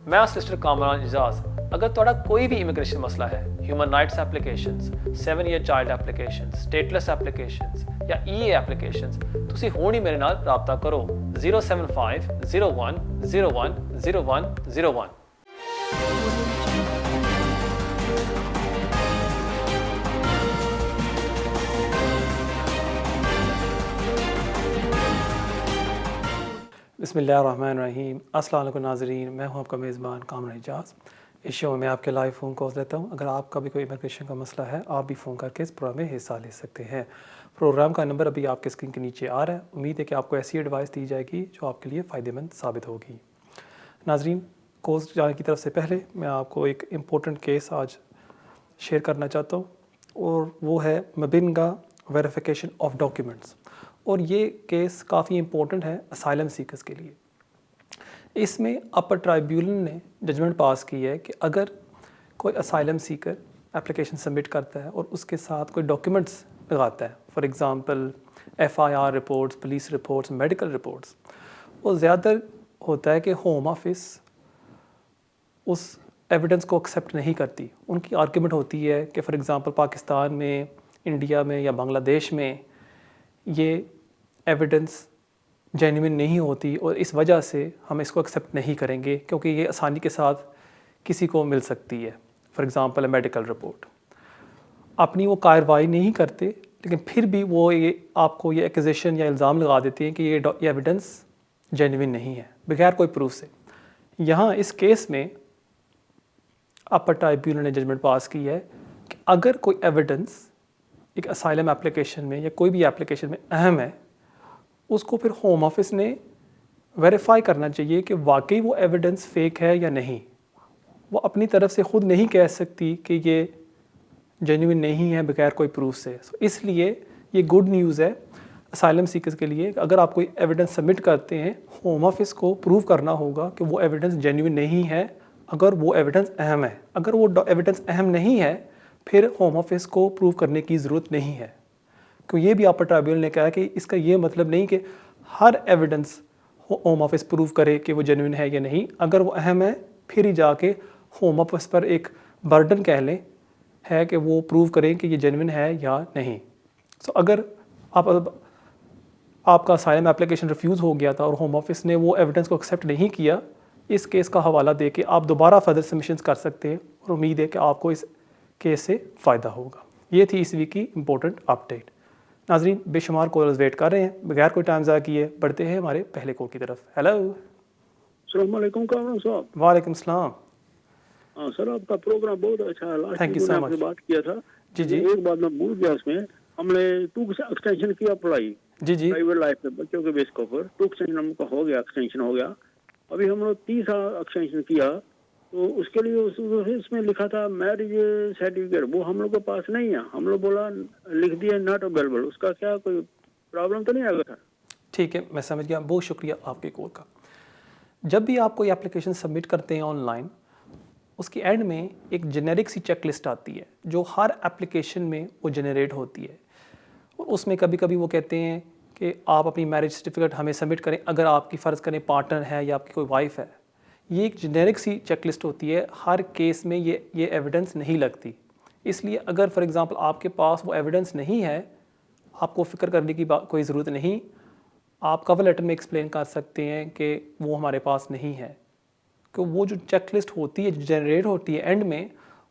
मैं सिस्टर कामरान इजाज। अगर ਤੁਹਾਡਾ ਕੋਈ ਵੀ ਇਮੀਗ੍ਰੇਸ਼ਨ ਮਸਲਾ ਹੈ, human rights applications, 7 year child applications, stateless applications ਜਾਂ ਈਏ ਐਪਲੀਕੇਸ਼ਨਸ, ਤੁਸੀਂ ਹੁਣ ਹੀ ਮੇਰੇ ਨਾਲ ਰਾਬਤਾ ਕਰੋ 07501010101। बिस्मिल्लाहिर्रहमानिर्रहीम। अस्सलाम वालेकुम नाज़रीन, मैं हूं आपका मेज़बान कामरान इजाज़। इस शो में आपके लाइव फ़ोन कॉल्स लेता हूं। अगर आपका भी कोई इमिग्रेशन का मसला है, आप भी फ़ोन करके इस प्रोग्राम में हिस्सा ले सकते हैं। प्रोग्राम का नंबर अभी आपके स्क्रीन के नीचे आ रहा है। उम्मीद है कि आपको ऐसी एडवाइस दी जाएगी जो आपके लिए फ़ायदेमंद साबित होगी। नाज़रीन, कोर्स जाने की तरफ से पहले मैं आपको एक इम्पोर्टेंट केस आज शेयर करना चाहता हूँ, और वो है मबिनगा वेरिफिकेशन ऑफ डॉक्यूमेंट्स। और ये केस काफ़ी इम्पोर्टेंट है असाइलम सीकर्स के लिए। इसमें अपर ट्राइब्यूनल ने जजमेंट पास की है कि अगर कोई असाइलम सीकर एप्लीकेशन सबमिट करता है और उसके साथ कोई डॉक्यूमेंट्स लगाता है, for example FIR reports, police reports, medical reports, वो ज़्यादातर होता है कि होम ऑफिस उस एविडेंस को एक्सेप्ट नहीं करती। उनकी आर्गूमेंट होती है कि फ़ॉर एग्ज़ाम्पल पाकिस्तान में, इंडिया में या बांग्लादेश में ये एविडेंस जेन्युइन नहीं होती और इस वजह से हम इसको एक्सेप्ट नहीं करेंगे, क्योंकि ये आसानी के साथ किसी को मिल सकती है। फॉर एग्ज़ाम्पल मेडिकल रिपोर्ट अपनी वो कार्रवाई नहीं करते, लेकिन फिर भी वो ये आपको ये एक्यूजेशन या इल्ज़ाम लगा देते हैं कि ये एविडेंस जेन्युइन नहीं है बगैर कोई प्रूफ से। यहाँ इस केस में अपर ट्राइब्यूनल ने जजमेंट पास की है कि अगर कोई एविडेंस एक असाइलम एप्लीकेशन में या कोई भी एप्लीकेशन में अहम है, उसको फिर होम ऑफिस ने वेरीफाई करना चाहिए कि वाकई वो एविडेंस फेक है या नहीं। वो अपनी तरफ से ख़ुद नहीं कह सकती कि ये जेन्युइन नहीं है बगैर कोई प्रूफ से। इसलिए ये गुड न्यूज़ है असाइलम सीकर्स के लिए। अगर आप कोई एविडेंस सबमिट करते हैं, होम ऑफिस को प्रूव करना होगा कि वो एविडेंस जेन्युइन नहीं है अगर वो एविडेंस अहम है। अगर वो एविडेंस अहम नहीं है, फिर होम ऑफिस को प्रूव करने की ज़रूरत नहीं है। क्यों ये भी अपर ट्राइब्यूनल ने कहा कि इसका ये मतलब नहीं कि हर एविडेंस होम ऑफिस प्रूव करे कि वो जेन्युइन है या नहीं। अगर वो अहम है, फिर ही जाके होम ऑफिस पर एक बर्डन कह लें है कि वो प्रूव करें कि ये जेन्युइन है या नहीं। अगर आपका असाइलम एप्लीकेशन रिफ्यूज़ हो गया था और होम ऑफिस ने वो एविडेंस को एक्सेप्ट नहीं किया, इस केस का हवाला दे के आप दोबारा फर्दर सबमिशंस कर सकते हैं, और उम्मीद है कि आपको इस केस से फ़ायदा होगा। ये थी इस वीक की इम्पोर्टेंट अपडेट। नाजरीन, बेशुमार कॉलर्स वेट कर रहे हैं, बगैर कोई टाइम ज़ाया किए बढ़ते हैं हमारे पहले कॉल की तरफ। हेलो, अस्सलाम वालेकुम कामरान साहब। वालेकुम सलाम। हाँ सर, आपका प्रोग्राम बहुत अच्छा है। लास्ट थैंक वीक यू मैंने सो आपसे मच। बात किया था। जी जी एक बात मैं भूल गया, उसमें हमने 2 से एक्सटेंशन किया पढ़ाई जी जी प्राइवेट लाइफ में बच्चों के बेस के ऊपर। 2 एक्सटेंशन हमका हो गया, एक्सटेंशन हो गया। अभी हम लोग 30 एक्सटेंशन किया, तो उसके लिए उसमें लिखा था मैरिज सर्टिफिकेट, वो हम लोग के पास नहीं है। हम लोग बोला लिख दिया नॉट अवेलेबल। उसका क्या कोई प्रॉब्लम तो नहीं आएगा सर? ठीक है, मैं समझ गया। बहुत शुक्रिया आपके कॉल का। जब भी आप कोई एप्लीकेशन सबमिट करते हैं ऑनलाइन, उसकी एंड में एक जेनेरिक सी चेक लिस्ट आती है जो हर एप्लीकेशन में वो जनरेट होती है। और उसमें कभी कभी वो कहते हैं कि आप अपनी मैरिज सर्टिफिकेट हमें सबमिट करें अगर आपकी फ़र्ज़ करें पार्टनर है या आपकी कोई वाइफ है। ये एक जेनेरिक सी चेक लिस्ट होती है, हर केस में ये एविडेंस नहीं लगती। इसलिए अगर फॉर एग्ज़ाम्पल आपके पास वो एविडेंस नहीं है, आपको फ़िक्र करने की कोई ज़रूरत नहीं। आप कवर लेटर में एक्सप्लेन कर सकते हैं कि वो हमारे पास नहीं है। कि वो जो चेक लिस्ट होती है, जो जनरेट होती है एंड में,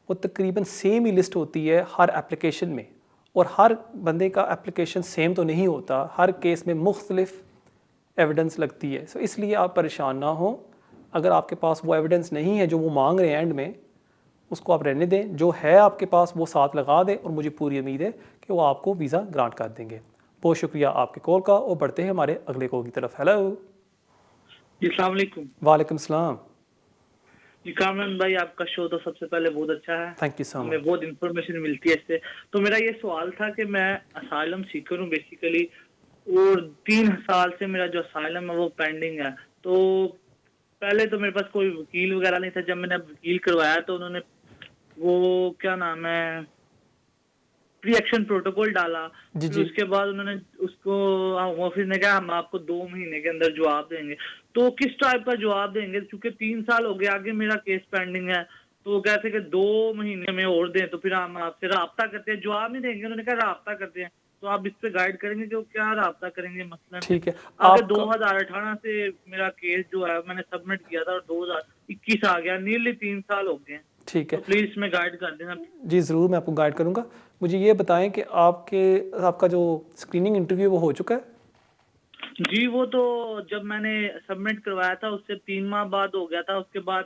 वो तकरीबन सेम ही लिस्ट होती है हर एप्लीकेशन में। और हर बंदे का एप्लीकेशन सेम तो नहीं होता, हर केस में मुख्तलिफ एविडेंस लगती है। इसलिए आप परेशान ना हो। अगर आपके पास वो एविडेंस नहीं है जो वो मांग रहे हैं एंड में, उसको आप रहने दें। जो है आपके पास वो साथ लगा दें, और मुझे पूरी उम्मीद है कि वो आपको वीज़ा ग्रांट कर देंगे। बहुत शुक्रिया आपके कॉल का, और बढ़ते हैं हमारे अगले कॉल की तरफ। हेलो जी, अस्सलाम वालेकुम। वालेकुम सलाम। जी कामरान भाई, आपका शो तो सबसे पहले बहुत अच्छा है। थैंक यू सो हमें मच। बहुत इंफॉर्मेशन मिलती है इससे। तो मेरा ये सवाल था कि मैं असाइलम सीकर हूँ बेसिकली, और 3 साल से मेरा जो असाइलम है वो पेंडिंग है। तो पहले तो मेरे पास कोई वकील वगैरह नहीं था। जब मैंने वकील करवाया तो उन्होंने वो क्या नाम है प्री एक्शन प्रोटोकॉल डाला। जी, फिर जी। उसके बाद उन्होंने उसको ऑफिस ने कहा हम आपको 2 महीने के अंदर जवाब देंगे। तो किस टाइप का जवाब देंगे, क्योंकि 3 साल हो गए आगे मेरा केस पेंडिंग है। तो वो कहते कि 2 महीने में और दें, तो फिर हम आपसे राब्ता करते हैं। जवाब नहीं देंगे, उन्होंने कहा राब्ता करते हैं। तो आप इस पे गाइड करेंगे कि वो क्या राब्ता करेंगे मसलन? ठीक है, आगे आपका 2018 से मेरा केस जो है मैंने सबमिट किया था और 2021 आ गया, नियरली 3 साल हो गए हैं। ठीक तो है। प्लीज इसमें गाइड कर देना। जी, ज़रूर मैं आपको गाइड करूँगा। मुझे ये बताएँ कि आपका जो स्क्रीनिंग इंटरव्यू वो हो चुका है? जी, वो तो जब मैंने सबमिट करवाया था उससे 3 माह बाद हो गया था। उसके बाद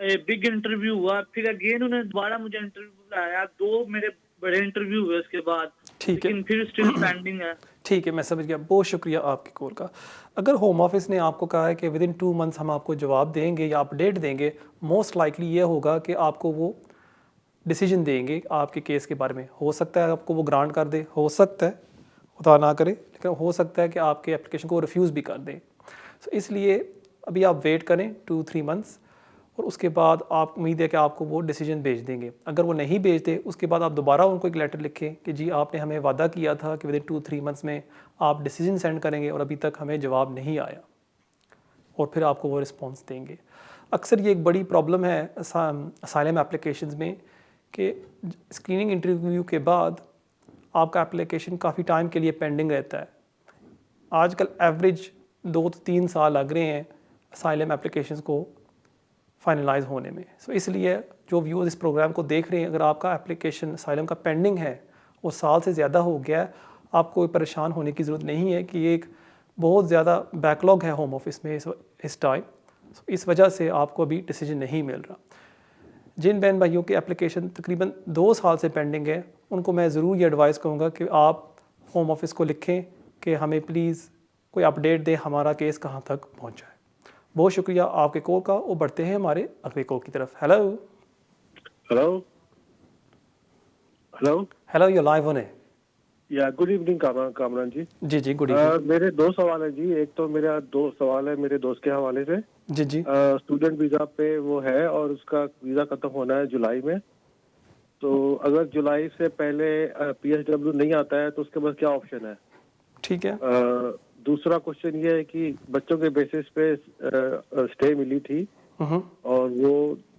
बिग इंटरव्यू हुआ, फिर अगेन उन्होंने दोबारा मुझे इंटरव्यू बुलाया। 2 मेरे बड़े इंटरव्यू हुए उसके बाद, ठीक है। लेकिन फिर स्टिल पेंडिंग है। ठीक है, मैं समझ गया। बहुत शुक्रिया आपकी कॉल का। अगर होम ऑफिस ने आपको कहा है कि विदिन 2 मंथ्स हम आपको जवाब देंगे या अपडेट देंगे, मोस्ट लाइकली ये होगा कि आपको वो डिसीजन देंगे आपके केस के बारे में। हो सकता है आपको वो ग्रांट कर दे, हो सकता है खुदा ना करे, लेकिन हो सकता है कि आपके एप्लीकेशन को रिफ्यूज़ भी कर दें। सो इसलिए अभी आप वेट करें 2-3 मंथ्स, और उसके बाद आप उम्मीद है कि आपको वो डिसीजन भेज देंगे। अगर वो नहीं भेजते, उसके बाद आप दोबारा उनको एक लेटर लिखें कि जी आपने हमें वादा किया था कि विदिन 2-3 मंथ्स में आप डिसीजन सेंड करेंगे और अभी तक हमें जवाब नहीं आया, और फिर आपको वो रिस्पॉन्स देंगे। अक्सर ये एक बड़ी प्रॉब्लम है असाइलम एप्लीकेशंस में कि स्क्रीनिंग इंटरव्यू के बाद आपका एप्लीकेशन काफ़ी टाइम के लिए पेंडिंग रहता है। आजकल एवरेज 2 से 3 साल लग रहे हैं असाइलम एप्लीकेशंस को फाइनलाइज होने में। सो इसलिए जो व्यूअर्स इस प्रोग्राम को देख रहे हैं, अगर आपका एप्लीकेशन असाइलम का पेंडिंग है, वो साल से ज़्यादा हो गया है, आपको कोई परेशान होने की ज़रूरत नहीं है कि एक बहुत ज़्यादा बैकलॉग है होम ऑफिस में इस टाइम। इस वजह से आपको अभी डिसीजन नहीं मिल रहा। जिन बहन भाइयों की एप्लीकेशन तकरीबन 2 साल से पेंडिंग है, उनको मैं ज़रूर ये एडवाइस करूँगा कि आप होम ऑफिस को लिखें कि हमें प्लीज़ कोई अपडेट दें हमारा केस कहाँ तक पहुँचा है। बहुत शुक्रिया आपके कॉल का, और बढ़ते हैं हमारे अगले कॉल की तरफ। Hello hello hello hello, you live on है। या गुड इवनिंग कामरान जी। जी जी, गुड इवनिंग। मेरे 2 सवाल है जी। एक तो मेरा 2 सवाल है मेरे दोस्त के हवाले से। जी जी। स्टूडेंट वीजा पे वो है और उसका वीजा खत्म होना है जुलाई में। तो अगर जुलाई से पहले PSW नहीं आता है तो उसके पास क्या ऑप्शन है? ठीक है। दूसरा क्वेश्चन ये है कि बच्चों के बेसिस पे स्टे मिली थी और वो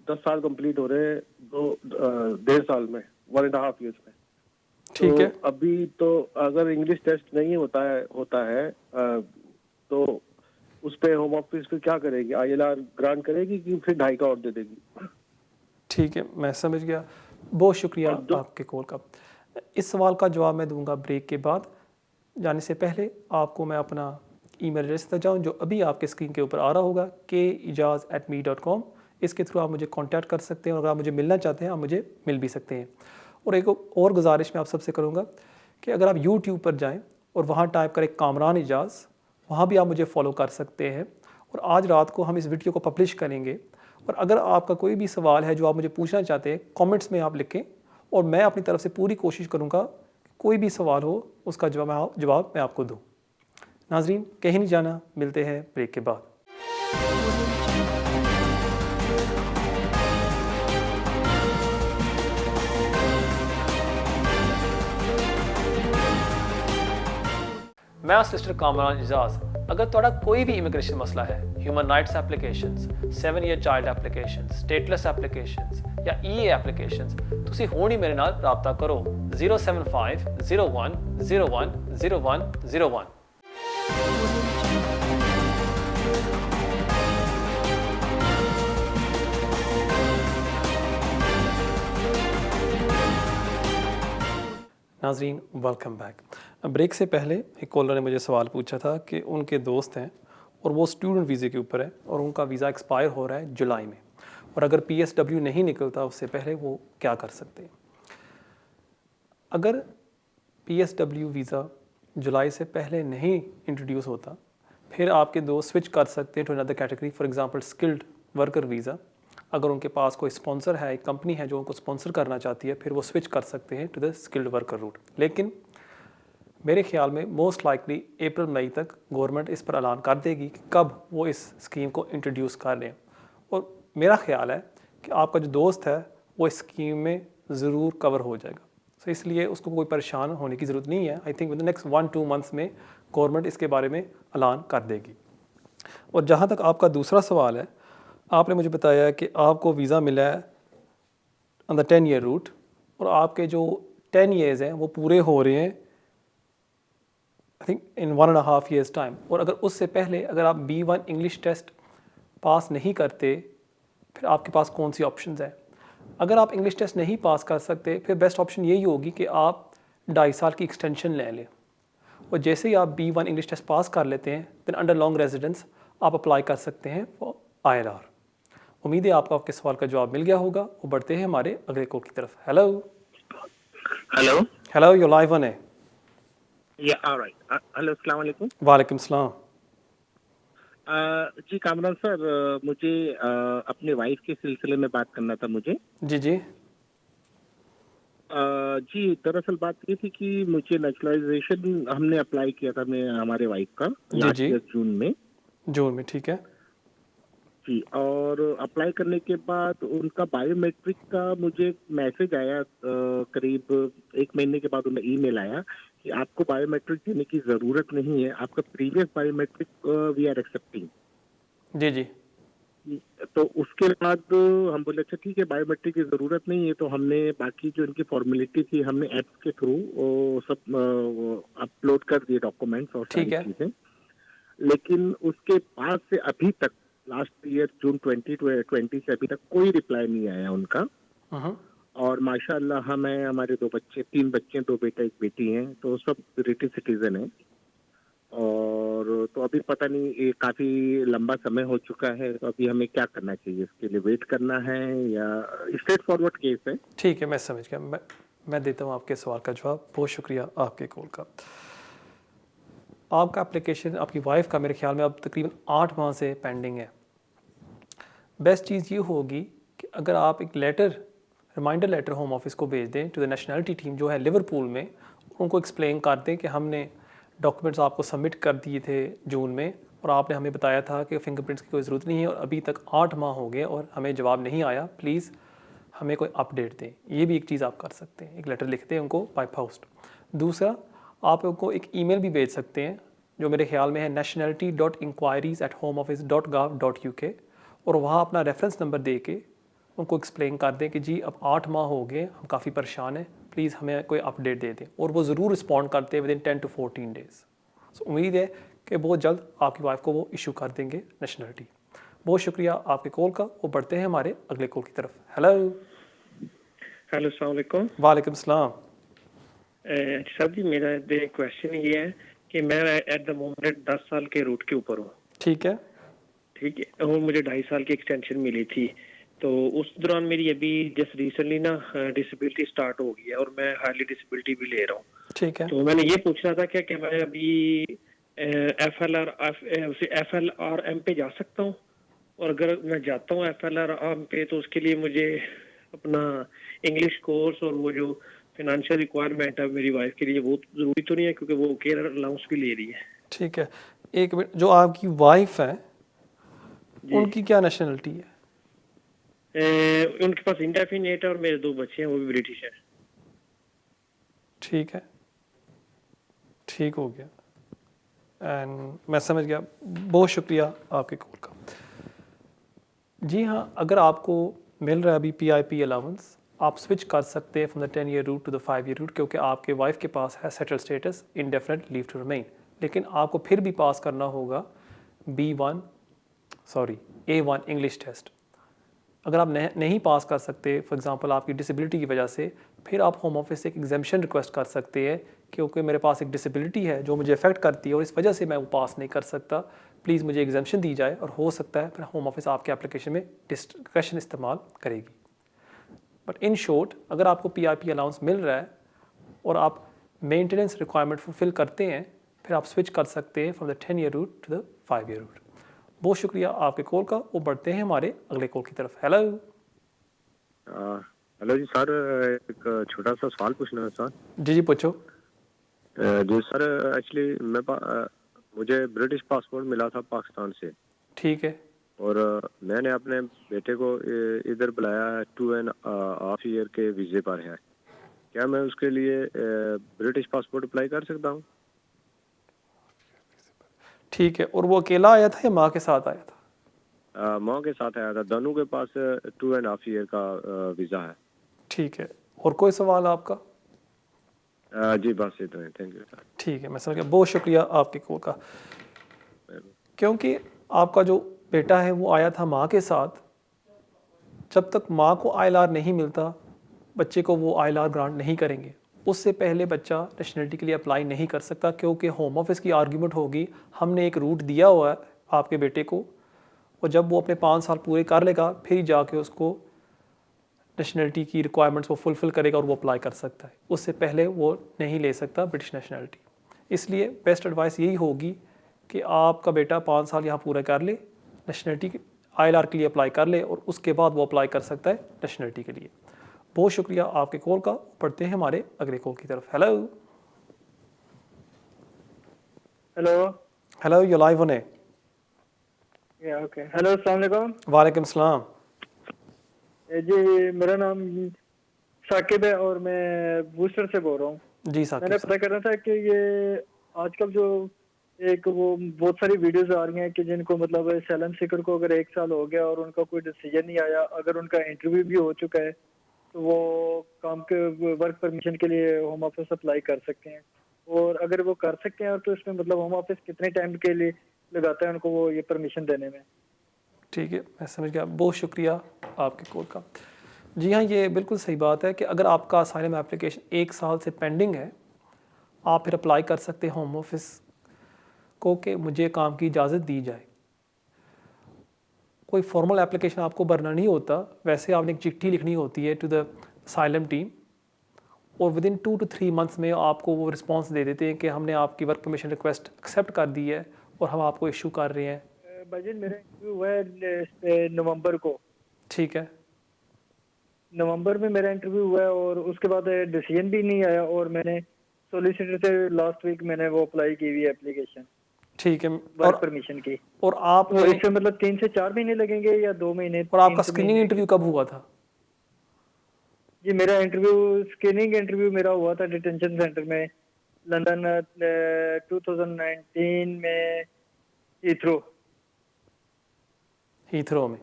10 साल कंप्लीट हो रहे हैं 1.5 साल में, 1.5 years में। ठीक है। तो अभी तो अगर इंग्लिश टेस्ट नहीं होता है तो उस पे होम ऑफिस फिर क्या करेगी? ILR ग्रांट करेगी कि फिर 2.5 का और दे देगी? ठीक है, मैं समझ गया। बहुत शुक्रिया आपके कॉल का। इस सवाल का जवाब मैं दूंगा ब्रेक के बाद। जाने से पहले आपको मैं अपना ईमेल एड्रेस देता जाऊँ, जो अभी आपके स्क्रीन के ऊपर आ रहा होगा, kejaz@me.com। इसके थ्रू आप मुझे कांटेक्ट कर सकते हैं, और अगर आप मुझे मिलना चाहते हैं आप मुझे मिल भी सकते हैं। और एक और गुजारिश मैं आप सबसे करूँगा कि अगर आप YouTube पर जाएँ और वहाँ टाइप करें कामरान एजाज़, वहाँ भी आप मुझे फॉलो कर सकते हैं। और आज रात को हम इस वीडियो को पब्लिश करेंगे, और अगर आपका कोई भी सवाल है जो आप मुझे पूछना चाहते हैं, कमेंट्स में आप लिखें, और मैं अपनी तरफ से पूरी कोशिश करूँगा कोई भी सवाल हो उसका जवाब मैं आपको दूँ। नाजरीन, कहीं नहीं जाना, मिलते हैं ब्रेक के बाद। मैं सिस्टर कामरान एजाज। अगर तुहाडा कोई भी इमिग्रेशन मसला है, human rights applications, 7 year child applications, stateless applications या EA एप्लीकेशंस, तुसी हुण ही मेरे नाल राब्ता करो 075 01 01 01 01। नाजरीन, वेलकम बैक। ब्रेक से पहले एक कॉलर ने मुझे सवाल पूछा था कि उनके दोस्त हैं और वो स्टूडेंट वीज़े के ऊपर है, और उनका वीज़ा एक्सपायर हो रहा है जुलाई में, और अगर PSW नहीं निकलता उससे पहले वो क्या कर सकते हैं। अगर PSW वीज़ा जुलाई से पहले नहीं इंट्रोड्यूस होता, फिर आपके दोस्त स्विच कर सकते हैं to another category, for example skilled worker visa. अगर उनके पास कोई स्पॉन्सर है, एक कंपनी है जो उनको स्पॉन्सर करना चाहती है, फिर वो स्विच कर सकते हैं to the skilled worker route. लेकिन मेरे ख्याल में मोस्ट लाइकली अप्रैल-मई तक गवर्नमेंट इस पर ऐलान कर देगी कि कब वो इस स्कीम को इंट्रोड्यूस कर रहे हैं, और मेरा ख्याल है कि आपका जो दोस्त है वो इस स्कीम में ज़रूर कवर हो जाएगा। सो इसलिए उसको कोई परेशान होने की ज़रूरत नहीं है। I think with the next 1-2 months में गवर्नमेंट इसके बारे में ऐलान कर देगी। और जहाँ तक आपका दूसरा सवाल है, आपने मुझे बताया कि आपको वीज़ा मिला है ऑन द 10 ईयर रूट और आपके जो 10 ईयर्स हैं वो पूरे हो रहे हैं I think in 1.5 years time. और अगर उससे पहले अगर आप B1 इंग्लिश टेस्ट पास नहीं करते, फिर आपके पास कौन सी ऑप्शंस हैं? अगर आप इंग्लिश टेस्ट नहीं पास कर सकते, फिर बेस्ट ऑप्शन यही होगी कि आप 2.5 साल की एक्सटेंशन ले लें। और जैसे ही आप B1 इंग्लिश टेस्ट पास कर लेते हैं, देन अंडर लॉन्ग रेजिडेंस आप अप्लाई कर सकते हैं फॉर ILR। उम्मीद है आपको आपके सवाल का जवाब मिल गया होगा। वो बढ़ते हैं हमारे अगले कॉल की तरफ। Hello hello you live on है। या ऑलराइट हेलो अस्सलाम वालेकुम। वालेकुम सलाम। जी कामरान सर, मुझे अपने वाइफ के सिलसिले में बात करना था मुझे। जी जी जी दरअसल बात ये थी कि मुझे नेचुरलाइजेशन हमने अप्लाई किया था मैं हमारे वाइफ का जी लास्ट जी ईयर जून में। जून में, ठीक है। जी, और अप्लाई करने के बाद उनका बायोमेट्रिक का मुझे मैसेज आया, करीब 1 महीने के बाद उन्हें ईमेल आया कि आपको बायोमेट्रिक देने की ज़रूरत नहीं है, आपका previous biometric we are accepting. जी जी तो उसके बाद हम बोले अच्छा ठीक है, बायोमेट्रिक की ज़रूरत नहीं है, तो हमने बाकी जो इनकी फॉर्मेलिटी थी हमने ऐप्स के थ्रू सब अपलोड कर दिए डॉक्यूमेंट्स और ठीक सारी है। चीज़ें। लेकिन उसके बाद से अभी तक लास्ट ईयर जून 2020 से अभी तक कोई रिप्लाई नहीं आया उनका। हम्म, और माशाल्लाह हमें हमारे 2 बच्चे, 3 बच्चे, 2 बेटा 1 बेटी हैं, तो सब ब्रिटिश सिटीजन हैं। और तो अभी पता नहीं, ये काफी लंबा समय हो चुका है, तो अभी हमें क्या करना चाहिए? इसके लिए वेट करना है या स्ट्रेट फॉरवर्ड केस है? ठीक है, मैं समझ गया। मैं देता हूँ आपके सवाल का जवाब। बहुत शुक्रिया आपके कॉल का। आपका एप्लीकेशन आपकी वाइफ का मेरे ख्याल में अब तकरीबन 8 माह से पेंडिंग है। बेस्ट चीज़ ये होगी कि अगर आप एक letter, reminder letter home office को भेज दें टू द नेशनलिटी टीम जो है लिवरपूल में, उनको एक्सप्लेन कर दें कि हमने डॉक्यूमेंट्स आपको सबमिट कर दिए थे जून में और आपने हमें बताया था कि फिंगरप्रिंट्स की कोई ज़रूरत नहीं है और अभी तक 8 माह हो गए और हमें जवाब नहीं आया, प्लीज़ हमें कोई अपडेट दें। ये भी एक चीज़ आप कर सकते हैं, एक लेटर लिखते हैं उनको बाय पोस्ट। दूसरा, आप उनको एक ईमेल भी भेज सकते हैं जो मेरे ख्याल में है nationality.inquiries@homeoffice.gov.uk, और वहाँ अपना रेफरेंस नंबर दे के उनको एक्सप्लेन कर दें कि जी अब 8 माह हो गए, हम काफ़ी परेशान हैं, प्लीज़ हमें कोई अपडेट दे दें। और वो ज़रूर रिस्पॉन्ड करते हैं विद इन 10 to 14 डेज़। सो उम्मीद है कि बहुत जल्द आपकी वाइफ को वो इशू कर देंगे नेशनलिटी। बहुत शुक्रिया आपके कॉल का। वो बढ़ते हैं हमारे अगले कॉल की तरफ। हेलो हेलो अस्सलाम वालेकुम। वालेकुम सलाम। सर जी, मेरा क्वेश्चन ये है कि मैं एट द मोमेंट 10 साल के रूट के ऊपर हूँ। ठीक है। ठीक है, और मुझे 2.5 साल की एक्सटेंशन मिली थी, तो उस दौरान मेरी अभी जस्ट रिसेंटली ना डिसेबिलिटी स्टार्ट हो गई है और मैं हाईली डिसेबिलिटी भी ले रहा हूँ। ठीक है। तो मैंने ये पूछना था क्या मैं अभी FLRM पे जा सकता हूँ? और अगर मैं जाता हूँ FLRM पे तो उसके लिए मुझे अपना इंग्लिश कोर्स और वो जो फाइनेंशियल रिक्वायरमेंट है मेरी वाइफ के लिए वो जरूरी तो नहीं है, क्योंकि वो केयर अलाउंस भी ले रही है। ठीक है, एक मिनट। जो आपकी वाइफ है जी। उनकी क्या नेशनलिटी है? उनके पास इंडेफिनिट है और मेरे 2 बच्चे हैं, वो भी ब्रिटिश है। ठीक है, ठीक हो गया एंड मैं समझ गया। बहुत शुक्रिया आपके कॉल का। जी हाँ, अगर आपको मिल रहा है अभी PIP अलाउंस, आप स्विच कर सकते हैं from the 10 year route to the 5 year route, क्योंकि आपके वाइफ के पास है settle status indefinite leave to remain. लेकिन आपको फिर भी पास करना होगा A1 इंग्लिश टेस्ट। अगर आप नहीं पास कर सकते, फॉर एग्जांपल आपकी डिसेबिलिटी की वजह से, फिर आप होम ऑफिस से एक एग्जाम्शन रिक्वेस्ट कर सकते हैं क्योंकि मेरे पास एक डिसेबिलिटी है जो मुझे अफेक्ट करती है और इस वजह से मैं वो पास नहीं कर सकता, प्लीज़ मुझे एग्जाम्शन दी जाए। और हो सकता है फिर होम ऑफिस आपके एप्लीकेशन में डिस्क्रेशन इस्तेमाल करेगी। बट इन शॉर्ट, अगर आपको PIP अलाउंस मिल रहा है और आप मेंटेनेंस रिक्वायरमेंट फुलफिल करते हैं, फिर आप स्विच कर सकते हैं from the 10 year route to the 5 year route. बहुत शुक्रिया आपके कॉल का। वो बढ़ते हैं हमारे अगले कॉल की तरफ। हेलो हेलो जी सर, एक छोटा सा सवाल पूछना है सर। जी पूछो। जी सर, एक्चुअली मुझे ब्रिटिश पासपोर्ट मिला था पाकिस्तान से। ठीक है। और मैंने अपने बेटे को इधर बुलाया है 2.5 ईयर के वीज़े पर है। क्या मैं उसके लिए ब्रिटिश पासपोर्ट अप्लाई कर सकता हूँ? ठीक है, और वो अकेला आया था या माँ के साथ आया था? माँ के साथ आया था। दोनों के पास 2.5 ईयर का वीज़ा है। ठीक है, और कोई सवाल आपका? जी बस इतना है, थैंक यू सर। ठीक है, मैं समझ गया, बहुत शुक्रिया आपके कॉल का। क्योंकि आपका जो बेटा है वो आया था माँ के साथ, जब तक माँ को ILR नहीं मिलता बच्चे को वो ILR ग्रांट नहीं करेंगे। उससे पहले बच्चा नेशनलिटी के लिए अप्लाई नहीं कर सकता, क्योंकि होम ऑफिस की आर्ग्यूमेंट होगी हमने एक रूट दिया हुआ है आपके बेटे को, और जब वो अपने 5 साल पूरे कर लेगा फिर ही जाके उसको नेशनलिटी की रिक्वायरमेंट्स को फुलफ़िल करेगा और वो अप्लाई कर सकता है। उससे पहले वो नहीं ले सकता ब्रिटिश नेशनलिटी। इसलिए बेस्ट एडवाइस यही होगी कि आपका बेटा 5 साल यहाँ पूरा कर ले, नेशनलिटी ILR के लिए अप्लाई कर ले, और उसके बाद वो अप्लाई कर सकता है नेशनलिटी के लिए। बहुत शुक्रिया आपके कॉल का। पढ़ते हैं हमारे अगले कॉल की तरफ। Hello hello hello, you live on air. Okay hello अस्सलाम वालेकुम। वालेकुम सलाम। जी मेरा नाम साकिब है और मैं बूस्टर से बोल रहा हूँ। जी साकिब मैंने पता करना था कि ये आजकल जो एक वो बहुत सारी वीडियोस आ रही हैं कि जिनको मतलब सैलम सीकर को अगर 1 साल हो गया और उनका कोई डिसीजन नहीं आया, अगर उनका इंटरव्यू भी हो चुका है तो वो काम के वर्क परमिशन के लिए होम ऑफिस अप्लाई कर सकते हैं, और अगर वो कर सकते हैं तो इसमें मतलब होम ऑफिस कितने टाइम के लिए लगाता है उनको वो ये परमिशन देने में? ठीक है, मैं समझ गया। बहुत शुक्रिया आपके कॉल का। जी हाँ, ये बिल्कुल सही बात है कि अगर आपका असाइलम एप्लीकेशन 1 साल से पेंडिंग है, आप फिर अप्लाई कर सकते हैं होम ऑफिस को कि मुझे काम की इजाज़त दी जाए। कोई फॉर्मल एप्लीकेशन आपको भरना नहीं होता, वैसे आपने एक चिट्ठी लिखनी होती है टू द असाइलम टीम, और विदिन 2 to 3 मंथ्स में आपको वो रिस्पांस दे देते हैं कि हमने आपकी वर्क परमिशन रिक्वेस्ट एक्सेप्ट कर दी है और हम आपको इशू कर रहे हैं। भाईजान मेरा इंटरव्यू हुआ है नवंबर को। ठीक है, नवंबर में मेरा इंटरव्यू हुआ है और उसके बाद डिसीजन भी नहीं आया, और मैंने सोलिसिटर से लास्ट वीक मैंने वो अप्लाई की हुई है एप्लीकेशन ठीक है। वर्क परमिशन की। और आप तो इससे मतलब 3 से 4 महीने लगेंगे या 2 महीने? और आपका 3 स्क्रीनिंग इंटरव्यू कब हुआ था? जी मेरा इंटरव्यू स्क्रीनिंग इंटरव्यू मेरा हुआ था डिटेंशन सेंटर में लंदन 2019 में हीथ्रो में।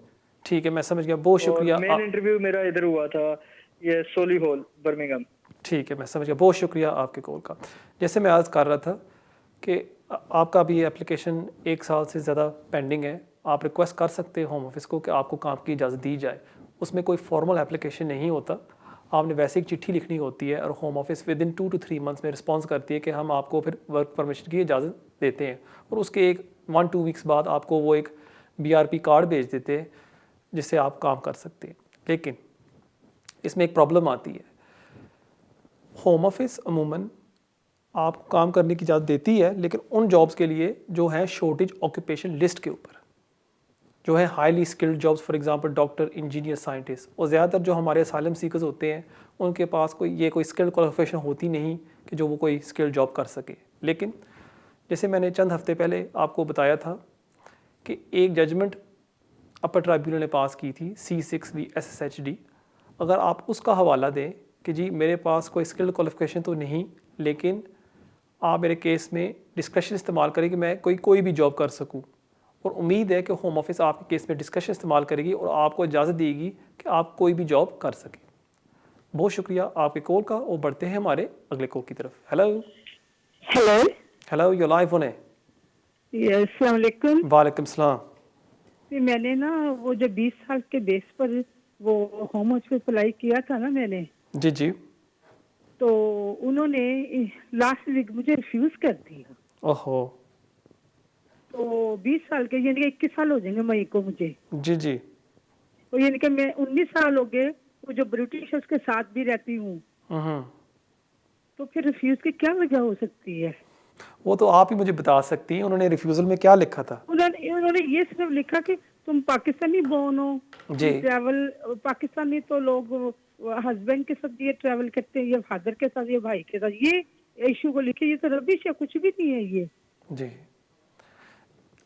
ठीक है, मैं समझ गया। बहुत शुक्रिया। मेन इंटरव्यू मेरा इधर हुआ था ये सोली हॉल बर्मिंघम। ठीक है, मैं समझ गया। बहुत शुक्रिया आपके कॉल का। जैसे मैं अर्ज़ कर रहा था कि आपका भी एप्लीकेशन 1 साल से ज़्यादा पेंडिंग है, आप रिक्वेस्ट कर सकते हैं होम ऑफिस को कि आपको काम की इजाज़त दी जाए। उसमें कोई फॉर्मल एप्लीकेशन नहीं होता, आपने वैसे एक चिट्ठी लिखनी होती है और home office within 2 to 3 months में रिस्पॉन्स करती है कि हम आपको फिर वर्क परमिशन की इजाज़त देते हैं, और उसके एक 1-2 वीक्स बाद आपको वो एक BRP कार्ड भेज देते हैं जिससे आप काम कर सकते हैं। लेकिन इसमें एक प्रॉब्लम आती है, होम ऑफिस अमूमन आपको काम करने की इजाज़त देती है, लेकिन उन जॉब्स के लिए जो है शॉर्टेज ऑक्यूपेशन लिस्ट के ऊपर, जो है highly skilled jobs, for example doctor, engineer, scientist. और ज़्यादातर जो हमारे असाइलम सीकर्स होते हैं उनके पास कोई स्किल्ड क्वालिफिकेशन होती नहीं कि जो वो कोई स्किल्ड जॉब कर सके। लेकिन जैसे मैंने चंद हफ्ते पहले आपको बताया था कि एक जजमेंट अपर ट्राइब्यूनल ने पास की थी C6V SSHD, अगर आप उसका हवाला दें कि जी मेरे पास कोई स्किल्ड क्वालिफिकेशन तो नहीं, लेकिन आप मेरे केस में डिस्कशन इस्तेमाल करें कि मैं कोई भी जॉब कर सकूं, और उम्मीद है कि होम ऑफिस आपके केस में डिस्कशन इस्तेमाल करेगी और आपको इजाज़त देगी कि आप कोई भी जॉब कर सकें। बहुत शुक्रिया आपके कॉल का, और बढ़ते हैं हमारे अगले कॉल की तरफ। Hello hello hello, you live on air. अस्सलाम वालेकुम। वालेकुम सलाम। मैंने ना वो जो 20 साल के बेस पर वो होम ऑफिस अप्लाई किया था ना मैंने, जी जी। तो उन्होंने लास्ट वीक मुझे रिफ्यूज कर दिया। ओहो। तो 20 साल के यानी कि 21 साल हो जाएंगे मई को मुझे। जी जी। तो यानी कि मैं 19 साल हो गए, वो जो ब्रिटिश उसके साथ भी रहती हूँ, तो फिर रिफ्यूज की क्या वजह हो सकती है? वो तो आप ही मुझे बता सकती हैं, उन्होंने रिफ्यूज़ल में क्या लिखा था? उन्होंने ये सिर्फ लिखा कि तुम पाकिस्तानी बोर्न हो, जी। ट्रैवल पाकिस्तानी तो लोग हस्बैंड के साथ ये ट्रैवल करते हैं, ये फादर के साथ, ये भाई के साथ, ये इशू को लिखे। ये तो रबिश है, कुछ भी नहीं है ये। जी,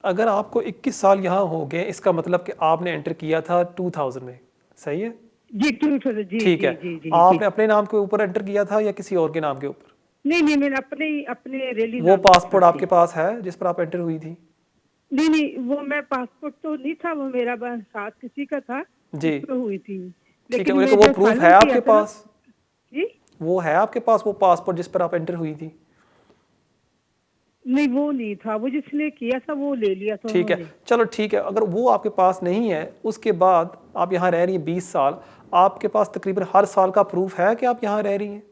अगर आपको 21 साल यहाँ हो गए, इसका मतलब कि आपने एंटर किया था 2000 में, सही है? जी 2000 जी ठीक जी है। जी जी आपने जी। अपने नाम के ऊपर एंटर किया था या किसी और के नाम के ऊपर? नहीं नहीं, मैंने अपने रैली वो नाम से पासपोर्ट था, आपके पास है जिस पर आप एंटर हुई थी? नहीं नहीं, वो मैं पासपोर्ट तो नहीं था, वो मेरा बस साथ किसी का था, जी उस पे हुई थी। ठीक है। लेकिन मेरे मैं को वो जो प्रूफ asylum है आपके किया था ना- पास? जी वो है आपके पास वो पासपोर्ट जिस पर आप एंटर हुई थी? नहीं, वो नहीं था, वो जिसने किया था वो ले लिया था ठीक है, उन्होंने। चलो ठीक है। अगर वो आपके पास नहीं है, उसके बाद आप यहाँ रह रही हैं 20 साल, आपके पास तकरीबन हर साल का प्रूफ है कि आप यहाँ रह रही हैं?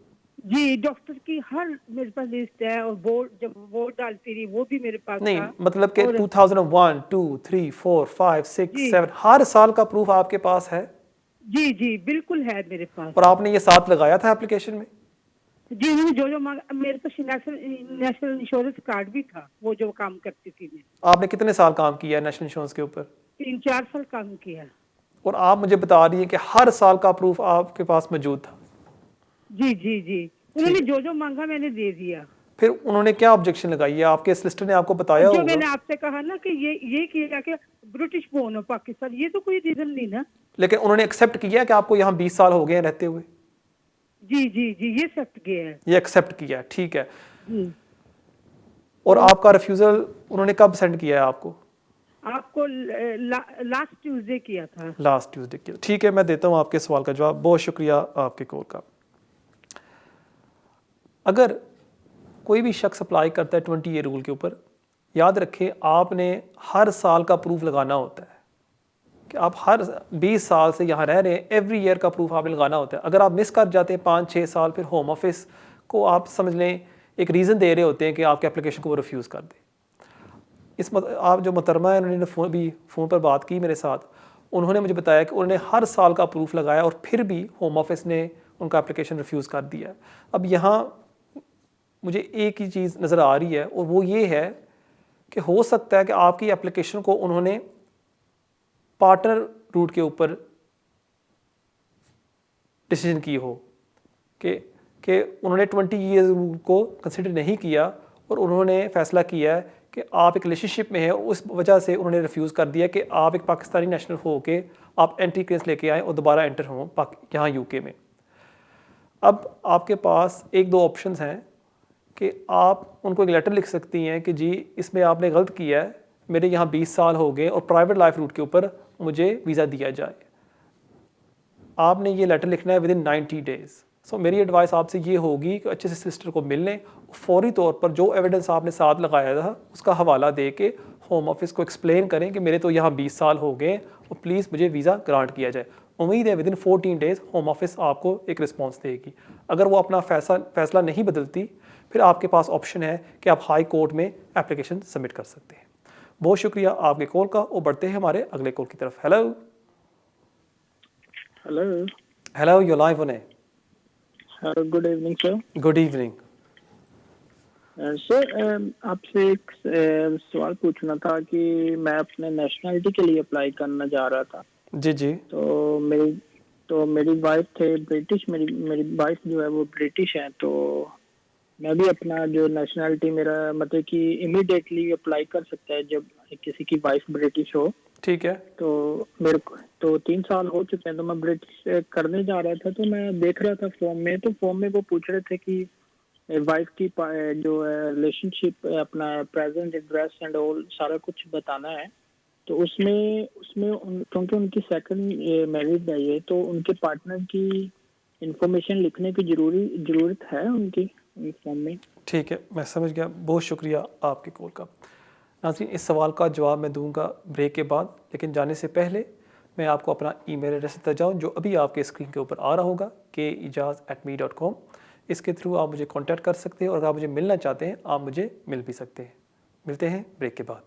जी, डॉक्टर की हर मेरे पास लिस्ट है, और वोट जब वोट डालती रही वो भी मेरे पास नहीं, था। मतलब कि और 2001, 2, 3, 4, 5, 6, जी 7 हर साल का प्रूफ आपके पास है? जी जी बिल्कुल है मेरे पास। और आपने ये साथ लगाया था एप्लीकेशन में? जी, उन्होंने जो मांगा, मेरे पास नेशनल इंश्योरेंस कार्ड भी था, वो जो काम करती थी मैं। आपने कितने साल काम किया है नेशनल इंश्योरेंस के ऊपर? 3-4 साल काम किया। और आप मुझे बता रही हैं कि हर साल का प्रूफ आपके पास मौजूद था? जी जी जी, उन्होंने जो मांगा मैंने दे दिया। फिर उन्होंने क्या ऑब्जेक्शन लगाई है? आपके सोलिसिटर ने आपको बताया जो होगा? मैंने आपसे कहा ना कि ये किया कि ब्रिटिश बोर्न हो पाकिस्तान, ये तो कोई रीजन नहीं ना। लेकिन उन्होंने एक्सेप्ट किया कि आपको यहाँ 20 साल हो गए हैं रहते हुए? जी जी जी, ये एक्सेप्ट किया है। ये एक्सेप्ट किया है, ठीक है। जी। और आपका रिफ्यूजल उन्होंने कब सेंड किया है आपको? आपको लास्ट ट्यूसडे किया था। लास्ट ट्यूसडे किया, ठीक है। मैं देता हूँ आपके सवाल का जवाब। बहुत शुक्रिया आपके कॉल का। अगर कोई भी शख्स अप्लाई करता है 20 ईयर रूल के ऊपर, याद रखें आपने हर साल का प्रूफ लगाना होता है कि आप हर 20 साल से यहाँ रह रहे हैं, एवरी ईयर का प्रूफ आपने लगाना होता है। अगर आप मिस कर जाते हैं 5-6 साल, फिर होम ऑफिस को आप समझ लें एक रीज़न दे रहे होते हैं कि आपके एप्लीकेशन को वो रिफ्यूज़ कर दे। आप जो मोहतरमा है, उन्होंने फ़ोन पर बात की मेरे साथ, उन्होंने मुझे बताया कि उन्होंने हर साल का प्रूफ लगाया और फिर भी होम ऑफिस ने उनका एप्लीकेशन रिफ्यूज़ कर दिया। अब यहाँ मुझे एक ही चीज़ नज़र आ रही है, और वो ये है कि हो सकता है कि आपकी एप्लीकेशन को उन्होंने पार्टनर रूट के ऊपर डिसीजन की हो कि उन्होंने 20 ईयर रूल को कंसिडर नहीं किया और उन्होंने फ़ैसला किया है कि आप एक रिलेशनशिप में हैं, उस वजह से उन्होंने रिफ्यूज़ कर दिया कि आप एक पाकिस्तानी नेशनल हो के आप एंट्री क्लियरेंस लेके आएँ और दोबारा एंटर हों यहाँ यूके में। अब आपके पास 1-2 ऑप्शंस हैं कि आप उनको एक लेटर लिख सकती हैं कि जी इसमें आपने गलत किया है, मेरे यहाँ 20 साल हो गए और प्राइवेट लाइफ रूट के ऊपर मुझे वीज़ा दिया जाए। आपने ये लेटर लिखना है विदिन 90 डेज़। सो मेरी एडवाइस आपसे ये होगी कि अच्छे से सिस्टर को मिल लें, फौरी तौर पर जो एविडेंस आपने साथ लगाया था उसका हवाला दे के होम ऑफिस को एक्सप्लेन करें कि मेरे तो यहाँ 20 साल हो गए और प्लीज़ मुझे वीज़ा ग्रांट किया जाए। उम्मीद है विदिन 14 डेज़ होम ऑफिस आपको एक रिस्पॉन्स देगी। अगर वो अपना फैसला नहीं बदलती, फिर आपके पास ऑप्शन है कि आप हाई कोर्ट में एप्लीकेशन सबमिट कर सकते हैं। बहुत शुक्रिया आपके कॉल का, और बढ़ते हैं हमारे अगले कॉल की तरफ। Hello hello hello, you live on air. Good evening sir. Good evening sir, आपसे एक सवाल पूछना था कि मैं अपने नेशनलिटी के लिए अप्लाई करना जा रहा था। जी जी। तो मेरी वाइफ थे ब्रिटिश, मेरी वाइफ जो है वो ब्रिटिश है, तो मैं भी अपना जो नेशनलिटी मेरा मतलब कि इमीडिएटली अप्लाई कर सकता है जब किसी की वाइफ ब्रिटिश हो। ठीक है। तो मेरे को तो 3 साल हो चुके हैं, तो मैं ब्रिटिश करने जा रहा था। तो मैं देख रहा था फॉर्म में, तो फॉर्म में वो पूछ रहे थे कि वाइफ की जो रिलेशनशिप, अपना प्रेजेंट एड्रेस एंड ऑल सारा कुछ बताना है। तो उसमें क्योंकि उनकी सेकंड मैरिड है ये, तो उनके पार्टनर की इंफॉर्मेशन लिखने की जरूरत है उनकी फॉर्म में। ठीक है, मैं समझ गया। बहुत शुक्रिया आपके कॉल का। नाज़रीन, इस सवाल का जवाब मैं दूंगा ब्रेक के बाद, लेकिन जाने से पहले मैं आपको अपना ईमेल एड्रेस देता जाऊँ जो अभी आपके स्क्रीन के ऊपर आ रहा होगा, keijaz@me.com। इसके थ्रू आप मुझे कांटेक्ट कर सकते हैं, और अगर आप मुझे मिलना चाहते हैं आप मुझे मिल भी सकते हैं। मिलते हैं ब्रेक के बाद।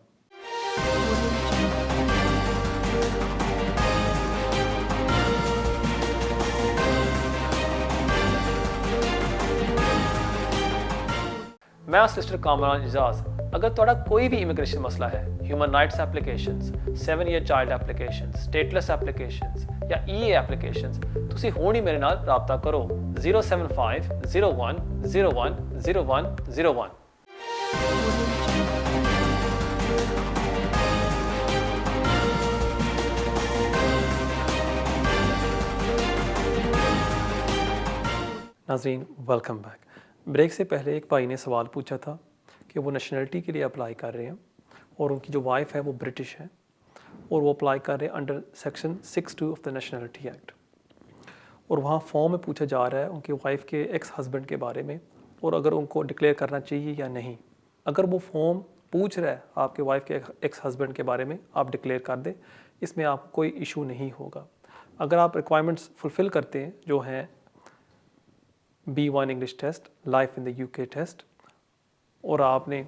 मैं सिस्टर कामरान एजाज। अगर तुहाडा कोई भी इमिग्रेशन मसला है, human rights applications, 7 year child applications, stateless applications या EA एप्लीकेशंस, तुसी हुण ही मेरे नाल राबता करो 075 01 01 01 01। नाज़रीन वेलकम बैक। ब्रेक से पहले एक भाई ने सवाल पूछा था कि वो नेशनलिटी के लिए अप्लाई कर रहे हैं और उनकी जो वाइफ है वो ब्रिटिश है और वो अप्लाई कर रहे हैं under section 62 of the nationality act. और वहाँ फॉर्म में पूछा जा रहा है उनकी वाइफ के एक्स हस्बैंड के बारे में और अगर उनको डिक्लेयर करना चाहिए या नहीं। अगर वो फॉर्म पूछ रहा है आपके वाइफ के एक्स हस्बैंड के बारे में, आप डिक्लेयर कर दें, इसमें आपको कोई इशू नहीं होगा। अगर आप रिक्वायरमेंट्स फुलफ़िल करते हैं जो हैं B1 English test, life in the UK test, और आपने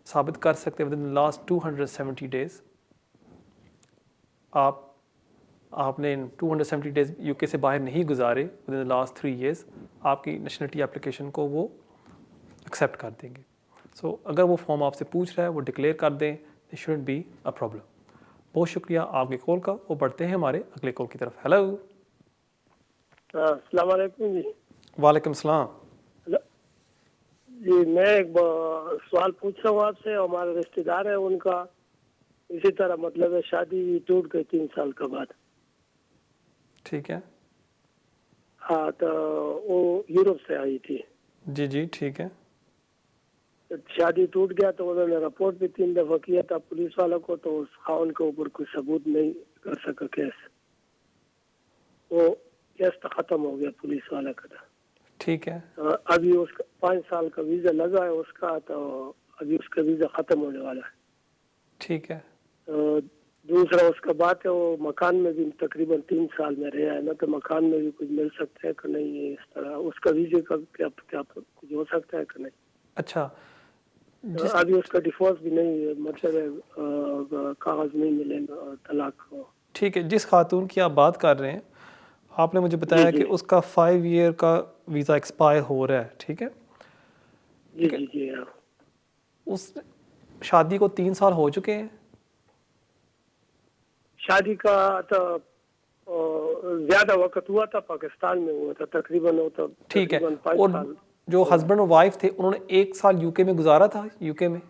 साबित कर सकते हैं विद इन लास्ट 270 डेज़ आपने 270 डेज़ UK से बाहर नहीं गुजारे with in the last 3 years, आपकी नेशनलिटी एप्लीकेशन को वो एक्सेप्ट कर देंगे। सो अगर वो फॉर्म आपसे पूछ रहा है वो डिक्लेयर कर दें, it shouldn't be a problem. बहुत शुक्रिया आपके कॉल का। वो बढ़ते हैं हमारे अगले कॉल की तरफ। हेलो। अस्सलाम वालेकुम जी। वालेकुम सलाम। जी, मैं एक सवाल पूछ रहा हूँ आपसे। हमारे रिश्तेदार है, उनका इसी तरह मतलब है शादी टूट गई 3 साल के बाद। ठीक है। हाँ, तो वो यूरोप से आई थी। जी जी ठीक है। शादी टूट गया तो उन्होंने रिपोर्ट भी 3 दफा किया था पुलिस वालों को, तो उस खाउन के ऊपर कोई सबूत नहीं कर सका केस। वो केस तो खत्म हो गया पुलिस वाला का। ठीक है। अभी उसका 5 साल का वीजा लगा है उसका, तो अभी उसका वीजा खत्म होने वाला है। ठीक है। दूसरा उसका बात है, वो मकान में भी तकरीबन 3 साल में रहा है ना, तो मकान में भी कुछ मिल सकता है कि नहीं है इस तरह? उसका वीजे का क्या कुछ हो सकता है कि नहीं? अच्छा। अभी उसका डिवोर्स भी नहीं है, मतलब कागज नहीं मिले तलाक को। ठीक है। जिस खातून की आप बात कर रहे हैं, आपने मुझे बताया कि उसका 5 ईयर का वीज़ा एक्सपायर हो रहा है। ठीक है। जी जी जी हाँ। उस शादी को 3 साल हो चुके हैं। शादी का तो ज्यादा वक्त हुआ था, पाकिस्तान में हुआ था तकरीबन। वो तो ठीक है। 5 और साल। जो हस्बैंड और वाइफ थे उन्होंने 1 साल UK में गुजारा था। UK में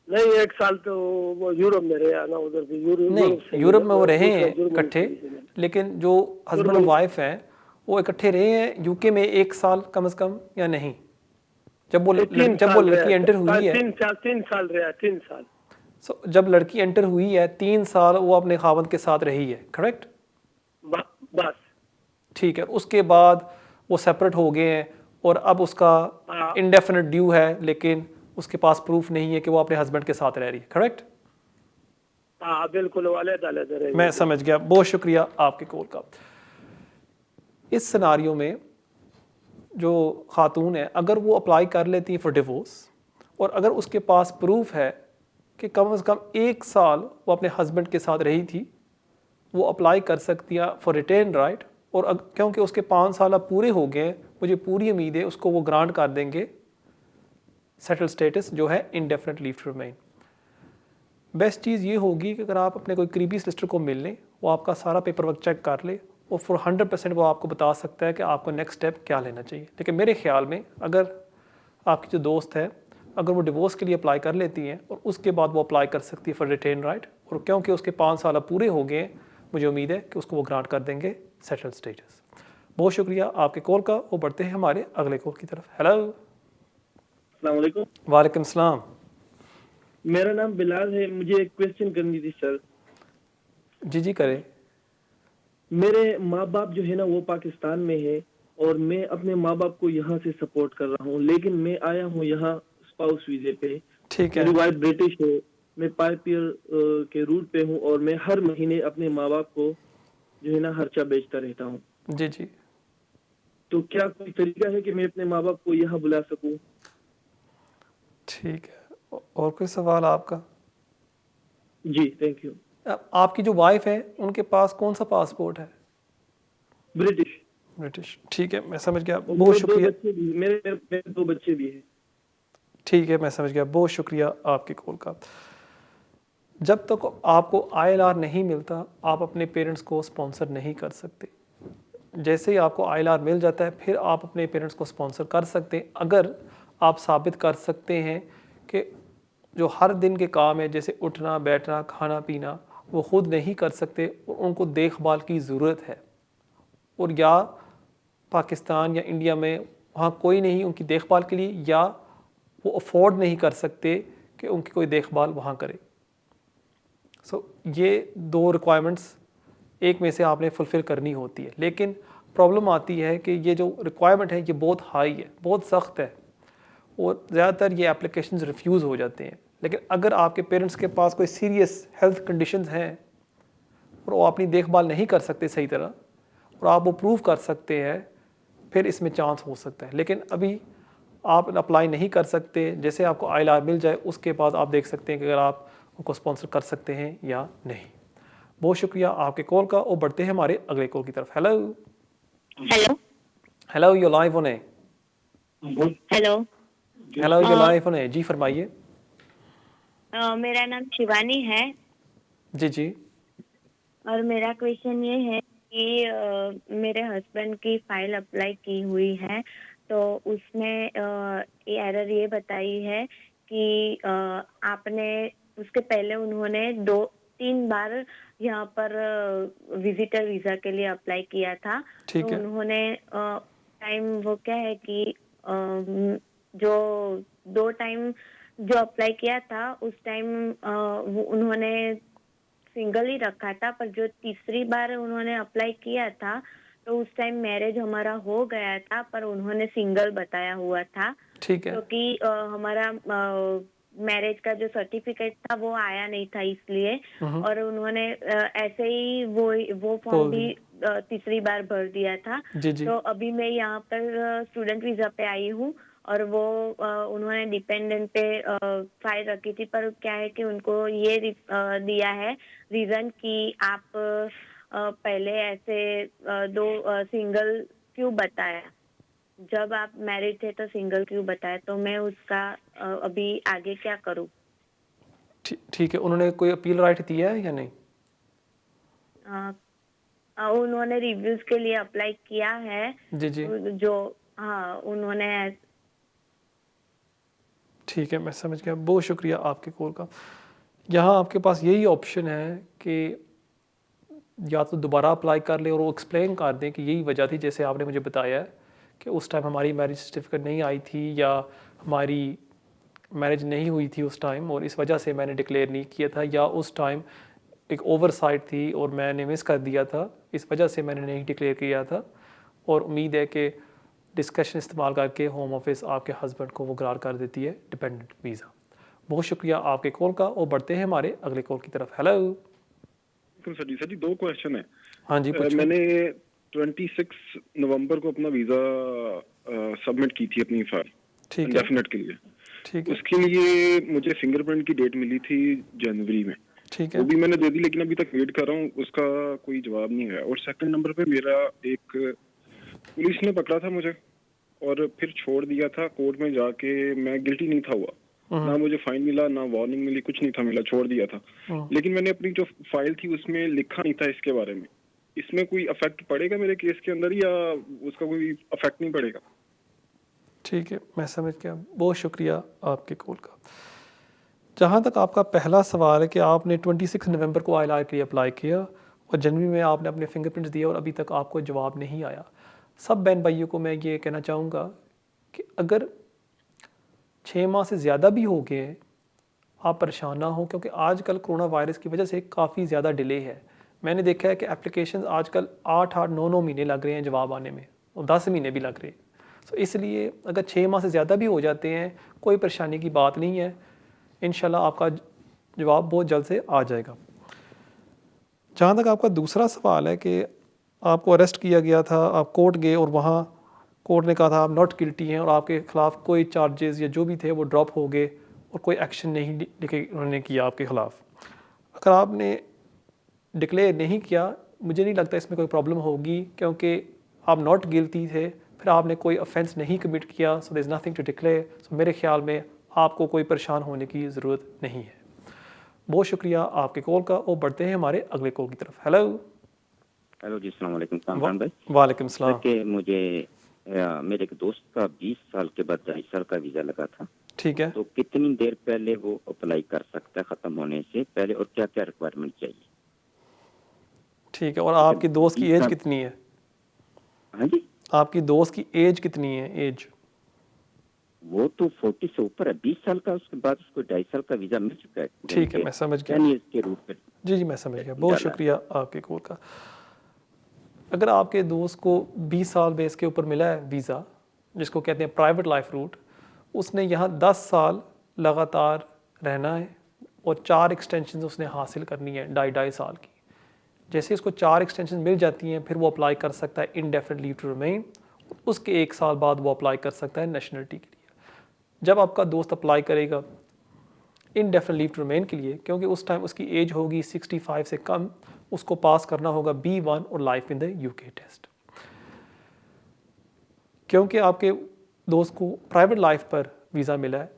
नहीं, 1 साल तो वो यूरोप में रहा ना, उधर भी नहीं, यूरोप में वो रहे हैं इकट्ठे, लेकिन जो हस्बैंड और वाइफ हैं वो इकट्ठे रहे हैं UK में 1 साल कम से कम, या नहीं? जब वो लड़की एंटर हुई है 3 साल रहा, 3 साल। जब लड़की एंटर हुई है 3 साल वो अपने खावंद के साथ रही है, करेक्ट? बस। ठीक है। उसके बाद वो सेपरेट हो गए हैं और अब उसका इंडेफिनिट ड्यू है, लेकिन उसके पास प्रूफ नहीं है कि वो अपने हस्बैंड के साथ रह रही है, करेक्ट? हाँ बिल्कुल, वाले मैं समझ गया। बहुत शुक्रिया आपके कॉल का। इस सिनारियो में जो खातून है, अगर वो अप्लाई कर लेती है फॉर डिवोर्स और अगर उसके पास प्रूफ है कि कम से कम 1 साल वो अपने हस्बैंड के साथ रही थी, वो अप्लाई कर सकती है फॉर रिटेन राइट। और क्योंकि उसके 5 साल अब पूरे हो गए, मुझे पूरी उम्मीद है उसको वो ग्रांट कर देंगे सेटल स्टेटस, जो है indefinite leave to remain. Best चीज़ ये होगी कि अगर आप अपने कोई करीबी सिस्टर को मिल लें, वो आपका सारा पेपर वर्क चेक कर ले और फॉर 100% वो आपको बता सकता है कि आपको नेक्स्ट स्टेप क्या लेना चाहिए। लेकिन मेरे ख्याल में अगर आपकी जो दोस्त है, अगर वो डिवोर्स के लिए अप्लाई कर लेती हैं और उसके बाद वो अप्लाई कर सकती है फॉर रिटेन राइट, और क्योंकि उसके 5 साल अब पूरे हो गए, मुझे उम्मीद है कि उसको वो ग्रांट कर देंगे सेटल स्टेटस। बहुत शुक्रिया आपके कॉल का। वो बढ़ते हैं हमारे अगले कॉल की तरफ। हेलो। अस्सलाम वालेकुम। वालेकुम सलाम। मेरा नाम बिलाल है, मुझे एक क्वेश्चन करनी थी सर। जी जी करें। मेरे माँ बाप जो है ना वो पाकिस्तान में है और मैं अपने माँ बाप को यहाँ से सपोर्ट कर रहा हूँ, लेकिन मैं आया हूँ यहाँ स्पाउस वीजे पे। ठीक है। मेरी वाइफ ब्रिटिश है, मैं 5 ईयर के रूट पे हूँ और मैं हर महीने अपने माँ बाप को जो है ना खर्चा बेचता रहता हूँ। जी जी। तो क्या कोई तरीका है कि मैं अपने माँ बाप को यहाँ बुला सकूँ? ठीक है। और कोई सवाल आपका? जी थैंक यू। आपकी जो वाइफ है उनके पास कौन सा पासपोर्ट है? ब्रिटिश। ब्रिटिश। ठीक है, मैं समझ गया। और बहुत शुक्रिया। मेरे 2 बच्चे भी हैं। ठीक है, मैं समझ गया। बहुत शुक्रिया आपके कॉल का। जब तक आपको ILR नहीं मिलता, आप अपने पेरेंट्स को स्पॉन्सर नहीं कर सकते। जैसे ही आपको ILR मिल जाता है, फिर आप अपने पेरेंट्स को स्पॉन्सर कर सकते हैं, अगर आप साबित कर सकते हैं कि जो हर दिन के काम है, जैसे उठना बैठना खाना पीना, वो खुद नहीं कर सकते और उनको देखभाल की ज़रूरत है, और या पाकिस्तान या इंडिया में वहाँ कोई नहीं उनकी देखभाल के लिए, या वो अफोर्ड नहीं कर सकते कि उनकी कोई देखभाल वहाँ करे। ये 2 रिक्वायरमेंट्स एक में से आपने फुलफ़िल करनी होती है। लेकिन प्रॉब्लम आती है कि ये जो रिक्वायरमेंट है ये बहुत हाई है, बहुत सख्त है, और ज़्यादातर ये एप्लीकेशंस रिफ्यूज़ हो जाते हैं। लेकिन अगर आपके पेरेंट्स के पास कोई सीरियस हेल्थ कंडीशंस हैं और वो अपनी देखभाल नहीं कर सकते सही तरह, और आप वो प्रूव कर सकते हैं, फिर इसमें चांस हो सकता है। लेकिन अभी आप अप्लाई नहीं कर सकते। जैसे आपको ILR मिल जाए उसके बाद आप देख सकते हैं कि अगर आप उनको स्पॉन्सर कर सकते हैं या नहीं। बहुत शुक्रिया आपके कॉल का, और बढ़ते हैं हमारे अगले कॉल की तरफ। Hello hello hello, you live on है। Hello hello, you live on है। जी फरमाइए। मेरा नाम शिवानी है जी जी। और मेरा क्वेश्चन ये है कि मेरे हस्बैंड की फाइल अप्लाई की हुई है, तो उसमें एरर ये बताई है कि आपने उसके पहले उन्होंने 2-3 बार यहाँ पर विजिटर वीज़ा के लिए अप्लाई किया था। ठीक तो है। उन्होंने टाइम वो क्या है कि जो 2 टाइम जो अप्लाई किया था उस टाइम उन्होंने सिंगल ही रखा था, पर जो तीसरी बार उन्होंने अप्लाई किया था तो उस टाइम मैरिज हमारा हो गया था, पर उन्होंने सिंगल बताया हुआ था। ठीक है। क्योंकि हमारा मैरिज का जो सर्टिफिकेट था वो आया नहीं था इसलिए, और उन्होंने ऐसे ही वो फॉर्म भी तीसरी बार भर दिया था। जी जी। तो अभी मैं यहाँ पर स्टूडेंट वीजा पे आई हूँ, और वो उन्होंने डिपेंडेंट पे फाइल रखी थी, पर क्या है कि उनको ये दिया है रीजन कि आप पहले ऐसे 2 सिंगल क्यों बताया, जब आप मैरिड थे तो सिंगल क्यों बताया। तो मैं उसका अभी आगे क्या करूँ? ठीक है। उन्होंने कोई अपील राइट दिया है या नहीं? उन्होंने रिव्यूज के लिए अप्लाई किया है। जी जी। जो हाँ उन्होंने। ठीक है, मैं समझ गया। बहुत शुक्रिया आपके कॉल का। यहाँ आपके पास यही ऑप्शन है कि या तो दोबारा अप्लाई कर ले और वो एक्सप्लेन कर दें कि यही वजह थी, जैसे आपने मुझे बताया है कि उस टाइम हमारी मैरिज सर्टिफिकेट नहीं आई थी या हमारी मैरिज नहीं हुई थी उस टाइम और इस वजह से मैंने डिक्लेयर नहीं किया था, या उस टाइम एक ओवरसाइट थी और मैंने मिस कर दिया था, इस वजह से मैंने नहीं डिक्लेयर किया था। और उम्मीद है कि डिस्कशन इस्तेमाल करके होम ऑफिस आपके हस्बैंड को वो करार कर देती है डिपेंडेंट वीज़ा। बहुत शुक्रिया आपके कॉल का, और बढ़ते हैं हमारे अगले कॉल की तरफ। हेलो सर जी 2 क्वेश्चन है। हाँ जी पूछो। मैंने 26 नवंबर को अपना वीज़ा सबमिट की थी अपनी फाइल इंडेफिनेट के लिए। ठीक है। उसके लिए मुझे फिंगरप्रिंट की डेट मिली थी जनवरी में। ठीक है। वो भी मैंने दे दी, लेकिन अभी तक वेट कर रहा हूँ, उसका कोई जवाब नहीं है। और सेकंड नंबर पे मेरा एक पुलिस ने पकड़ा था मुझे और फिर छोड़ दिया था कोर्ट में जाके। मैं गिल्टी नहीं था हुआ, ना मुझे फाइन मिला ना वार्निंग मिली, कुछ नहीं था मिला, छोड़ दिया था। लेकिन मैंने अपनी जो फाइल थी उसमें लिखा नहीं था इसके बारे में। इसमें कोई अफेक्ट पड़ेगा मेरे केस के अंदर या उसका कोई अफेक्ट नहीं पड़ेगा? ठीक है, मैं समझ गया। बहुत शुक्रिया आपके कॉल का। जहाँ तक आपका पहला सवाल है कि आपने 26 नवंबर को ILR के लिए अप्लाई किया और जनवरी में आपने अपने फिंगरप्रिंट्स दिए और अभी तक आपको जवाब नहीं आया। सब बहन भाइयों को मैं ये कहना चाहूँगा कि अगर 6 माह से ज़्यादा भी हो गए आप परेशान ना हो, क्योंकि आजकल कोरोना वायरस की वजह से काफ़ी ज़्यादा डिले है। मैंने देखा है कि एप्लीकेशंस आजकल 8-8, 9-9 महीने लग रहे हैं जवाब आने में, और 10 महीने भी लग रहे हैं। तो इसलिए अगर 6 माह से ज़्यादा भी हो जाते हैं कोई परेशानी की बात नहीं है, इंशाल्लाह आपका जवाब बहुत जल्द से आ जाएगा। जहाँ तक आपका दूसरा सवाल है कि आपको अरेस्ट किया गया था, आप कोर्ट गए और वहाँ कोर्ट ने कहा था आप नॉट गिल्टी हैं और आपके ख़िलाफ़ कोई चार्जेस या जो भी थे वो ड्रॉप हो गए और कोई एक्शन नहीं लेके उन्होंने किया आपके ख़िलाफ़। अगर आपने डिक्लेयर नहीं किया, मुझे नहीं लगता इसमें कोई प्रॉब्लम होगी, क्योंकि आप नॉट गिल्टी थे, फिर आपने कोई ऑफेंस नहीं कमिट किया, so there is nothing to declare. So मेरे ख्याल में आपको कोई परेशान होने की ज़रूरत नहीं है। बहुत शुक्रिया आपके कॉल का, और बढ़ते हैं हमारे अगले कॉल की तरफ। हेलो हेलो जी, अस्सलाम वालेकुम कामरान भाई। वालेकुम सलाम। कि मुझे मेरे एक दोस्त का 20 साल के बाद 2.5 साल का वीज़ा लगा था। ठीक है। तो कितनी देर पहले वो अप्लाई कर सकता है ख़त्म होने से पहले, और क्या क्या रिक्वायरमेंट चाहिए? ठीक है। और आपके दोस्त की एज कितनी है? हाँ जी, आपकी दोस्त की एज कितनी है? एज वो तो 40 से ऊपर है, 20 साल का, उसके बाद उसको 2.5 साल का वीजा मिल चुका है। ठीक है, मैं समझ गया। 10 ईयर्स के रूट पे। जी मैं समझ गया, बहुत शुक्रिया आपके कॉल का। अगर आपके दोस्त को 20 साल बेस के ऊपर मिला है वीज़ा, जिसको कहते हैं प्राइवेट लाइफ रूट, उसने यहाँ 10 साल लगातार रहना है और 4 एक्सटेंशन उसने हासिल करनी है 2.5 साल की। जैसे इसको 4 एक्सटेंशन मिल जाती हैं, फिर वो अप्लाई कर सकता है इंडेफिनिट लीव टू रिमेन। उसके 1 साल बाद वो अप्लाई कर सकता है नेशनलिटी के लिए। जब आपका दोस्त अप्लाई करेगा इंडेफिनिट लीव टू रिमेन के लिए, क्योंकि उस टाइम उसकी एज होगी 65 से कम, उसको पास करना होगा B1 और life in the UK test. क्योंकि आपके दोस्त को प्राइवेट लाइफ पर वीज़ा मिला है,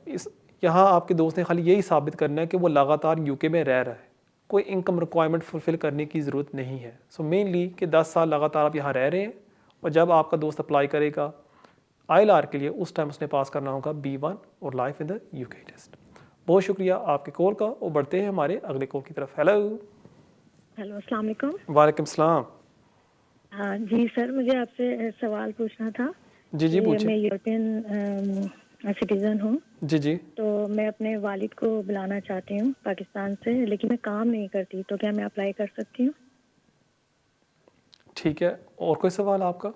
यहाँ आपके दोस्त ने खाली यही साबित करना है कि वो लगातार UK में रह रहा है, कोई इनकम रिक्वायरमेंट फुलफ़िल करने की ज़रूरत नहीं है। सो मेनली कि 10 साल लगातार आप यहाँ रह रहे हैं, और जब आपका दोस्त अप्लाई करेगा ILR के लिए, उस टाइम उसने पास करना होगा B1 और life in the UK test. बहुत शुक्रिया आपके कॉल का, और बढ़ते हैं हमारे अगले कॉल की तरफ। हेलो अस्सलाम वालेकुम। वालेकुम सलाम। हाँ जी सर, मुझे आपसे सवाल पूछना था। जी पूछिए। मैं यूरोपियन सिटीजन हूँ। जी। तो मैं अपने वालिद को बुलाना चाहती हूँ पाकिस्तान से, लेकिन मैं काम नहीं करती, तो क्या मैं अप्लाई कर सकती हूँ? ठीक है, और कोई सवाल आपका?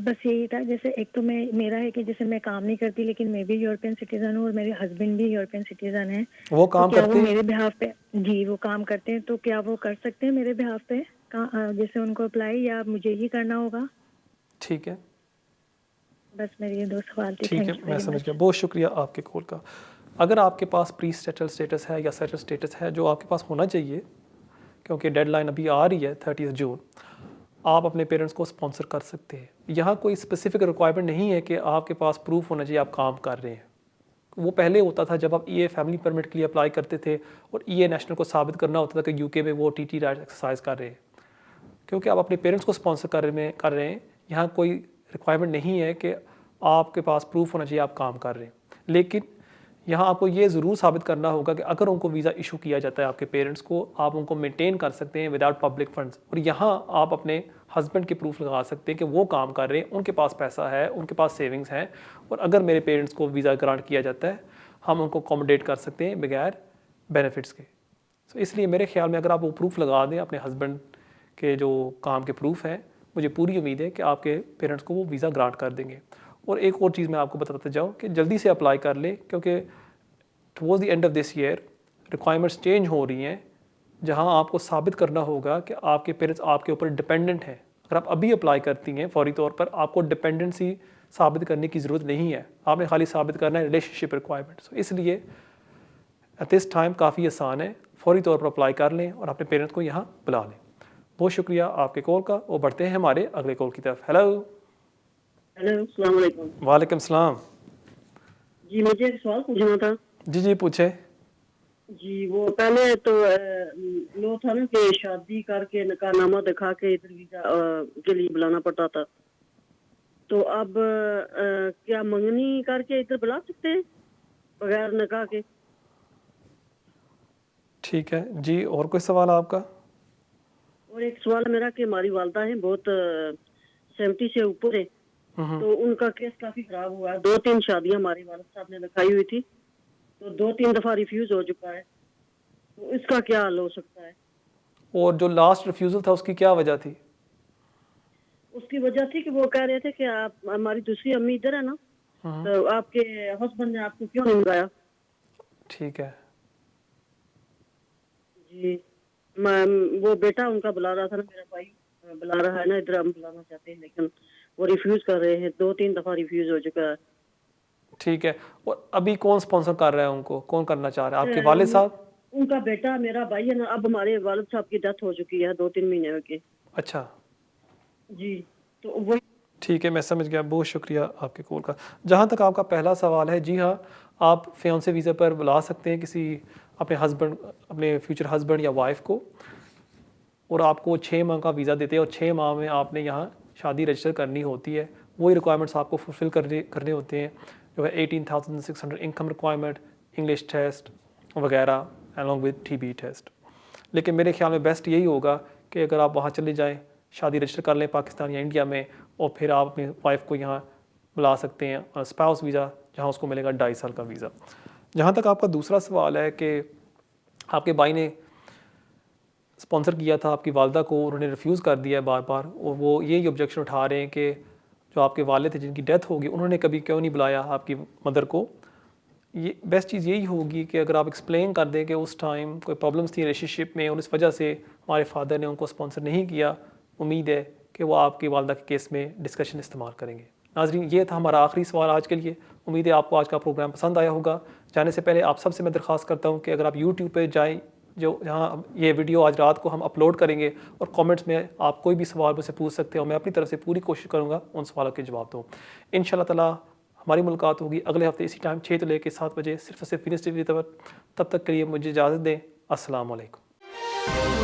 बस यही था, जैसे एक तो मेरा है कि जैसे मैं काम नहीं करती, लेकिन मैं भी यूरोपियन सिटीजन हूँ और मेरे हस्बैंड भी यूरोपियन सिटीजन हैं। वो काम तो क्या करते वो हैं? मेरे बिहाफ पे? जी वो काम करते हैं, तो क्या वो कर सकते हैं मेरे बिहाफ पे जैसे उनको अप्लाई, या मुझे ही करना होगा? ठीक है, बस मेरे ये 2 सवाल थे। ठीक है, मैं समझ गया। बहुत शुक्रिया आपके कॉल का। अगर आपके पास प्री सेटल स्टेटस है या सेटल स्टेटस है, जो आपके पास होना चाहिए, क्योंकि डेडलाइन अभी आ रही है 30 जून, आप अपने पेरेंट्स को स्पॉन्सर कर सकते हैं। यहाँ कोई स्पेसिफिक रिक्वायरमेंट नहीं है कि आपके पास प्रूफ होना चाहिए आप काम कर रहे हैं। वो पहले होता था जब आप EA फैमिली परमिट के लिए अप्लाई करते थे, और EA नेशनल को साबित करना होता था कि UK में वो TT राइट एक्सरसाइज कर रहे हैं। क्योंकि आप अपने पेरेंट्स को स्पॉन्सर कर रहे हैं, यहाँ कोई रिक्वायरमेंट नहीं है कि आपके पास प्रूफ होना चाहिए आप काम कर रहे हैं। लेकिन यहाँ आपको ये ज़रूर साबित करना होगा कि अगर उनको वीज़ा इशू किया जाता है आपके पेरेंट्स को, आप उनको मेंटेन कर सकते हैं विदाउट पब्लिक फंड्स। और यहाँ आप अपने हस्बैंड के प्रूफ लगा सकते हैं कि वो काम कर रहे हैं, उनके पास पैसा है, उनके पास सेविंग्स हैं, और अगर मेरे पेरेंट्स को वीज़ा ग्रांट किया जाता है, हम उनको अकोमोडेट कर सकते हैं बगैर बेनिफिट्स के। तो इसलिए मेरे ख्याल में अगर आप वो प्रूफ लगा दें अपने हस्बैंड के जो काम के प्रूफ हैं, मुझे पूरी उम्मीद है कि आपके पेरेंट्स को वो वीज़ा ग्रांट कर देंगे। और एक और चीज़ मैं आपको बताते जाऊँ कि जल्दी से अप्लाई कर ले, क्योंकि towards the end of this year requirements change हो रही हैं, जहां आपको साबित करना होगा कि आपके पेरेंट्स आपके ऊपर डिपेंडेंट हैं। अगर आप अभी अप्लाई करती हैं फौरी तौर पर, आपको डिपेंडेंसी साबित करने की ज़रूरत नहीं है, आपने खाली साबित करना है रिलेशनशिप रिक्वायरमेंट्स। इसलिए एट दिस टाइम काफ़ी आसान है, फौरी तौर पर अप्लाई कर लें और अपने पेरेंट्स को यहाँ बुला लें। बहुत शुक्रिया आपके कॉल का, और बढ़ते हैं हमारे अगले कॉल की तरफ। हेलो अस्सलाम वालेकुम। वालेकुम सलाम। जी मुझे एक सवाल पूछना था। जी पूछे। जी वो पहले तो लो था ना कि शादी करके निकाहनामा दिखा के इधर वीजा के लिए बुलाना पड़ता था, तो अब क्या मंगनी करके इधर बुला सकते हैं बगैर निकाह के? ठीक है जी, और कोई सवाल आपका? और एक सवाल मेरा कि हमारी वालदा है बहुत 70 से ऊपर है, तो उनका केस काफी खराब हुआ है। 2-3 शादियां हमारे वालिद साहब ने लिखाई हुई थी, तो 2-3 दफा रिफ्यूज हो चुका है, तो इसका क्या हल हो सकता है? और जो लास्ट रिफ्यूजल था उसकी क्या वजह थी? उसकी वजह थी कि वो कह रहे थे कि आप, हमारी दूसरी अम्मी इधर है ना, तो आपके हस्बैंड ने आपको क्यों नहीं बुलाया? ठीक है जी, वो बेटा उनका बुला रहा था ना, मेरा भाई बुला रहा है ना, इधर हम बुलाना चाहते हैं, लेकिन वो रिफ्यूज कर रहे हैं। 2-3 दफा रिफ्यूज हो चुका है। ठीक है, और अभी कौन स्पॉन्सर कर रहा है उनको, कौन करना चाह रहा है? आपके वालिद साहब? उनका बेटा मेरा भाई है ना, अब हमारे वालिद साहब की डेथ हो चुकी है 2-3 महीने की। अच्छा जी, तो वो ठीक है, मैं समझ गया। बहुत शुक्रिया आपके कॉल का। जहाँ तक आपका पहला सवाल है, जी हाँ, आप फियांसे वीज़ा पर बुला सकते हैं किसी अपने हस्बैंड, अपने फ्यूचर हस्बैंड या वाइफ को, और आपको 6 माह का वीज़ा देते हैं, और 6 माह में आपने यहाँ शादी रजिस्टर करनी होती है। वही रिक्वायरमेंट्स आपको फुलफ़िल करने होते हैं, जो है 18,600 इनकम रिक्वायरमेंट, इंग्लिश टेस्ट वगैरह, अलॉन्ग विद TB टेस्ट। लेकिन मेरे ख्याल में बेस्ट यही होगा कि अगर आप वहाँ चले जाएँ, शादी रजिस्टर कर लें पाकिस्तान या इंडिया में, और फिर आप अपनी वाइफ को यहाँ बुला सकते हैं, और स्पाउस वीज़ा जहाँ उसको मिलेगा 2.5 साल का वीज़ा। जहाँ तक आपका दूसरा सवाल है कि आपके भाई ने स्पॉन्सर किया था आपकी वालदा को, उन्होंने रिफ्यूज़ कर दिया है बार बार, और वो यही ऑब्जेक्शन उठा रहे हैं कि जो आपके वालिद थे जिनकी डेथ होगी उन्होंने कभी क्यों नहीं बुलाया आपकी मदर को। ये बेस्ट चीज़ यही होगी कि अगर आप एक्सप्लेन कर दें कि उस टाइम कोई प्रॉब्लम्स थी रिलेशनशिप में और इस वजह से हमारे फादर ने उनको स्पॉन्सर नहीं किया, उम्मीद है कि वो आपकी वालदा के केस में डिस्कशन इस्तेमाल करेंगे। नाज़रीन, ये था हमारा आखिरी सवाल आज के लिए। उम्मीद है आपको आज का प्रोग्राम पसंद आया होगा। जाने से पहले आप सबसे मैं दरख्वास्त करता हूँ कि अगर आप यूट्यूब पर जाएँ, जो जहाँ ये वीडियो आज रात को हम अपलोड करेंगे, और कमेंट्स में आप कोई भी सवाल मुझसे पूछ सकते हो, मैं अपनी तरफ से पूरी कोशिश करूँगा उन सवालों के जवाब दूँ। इंशाल्लाह ताला हमारी मुलाकात होगी अगले हफ्ते इसी टाइम 6 से लेकर 7 बजे सिर्फ और सिर्फ फिनिश टीवी पर। तब तक के लिए मुझे इजाज़त दें। अस्सलाम वालेकुम।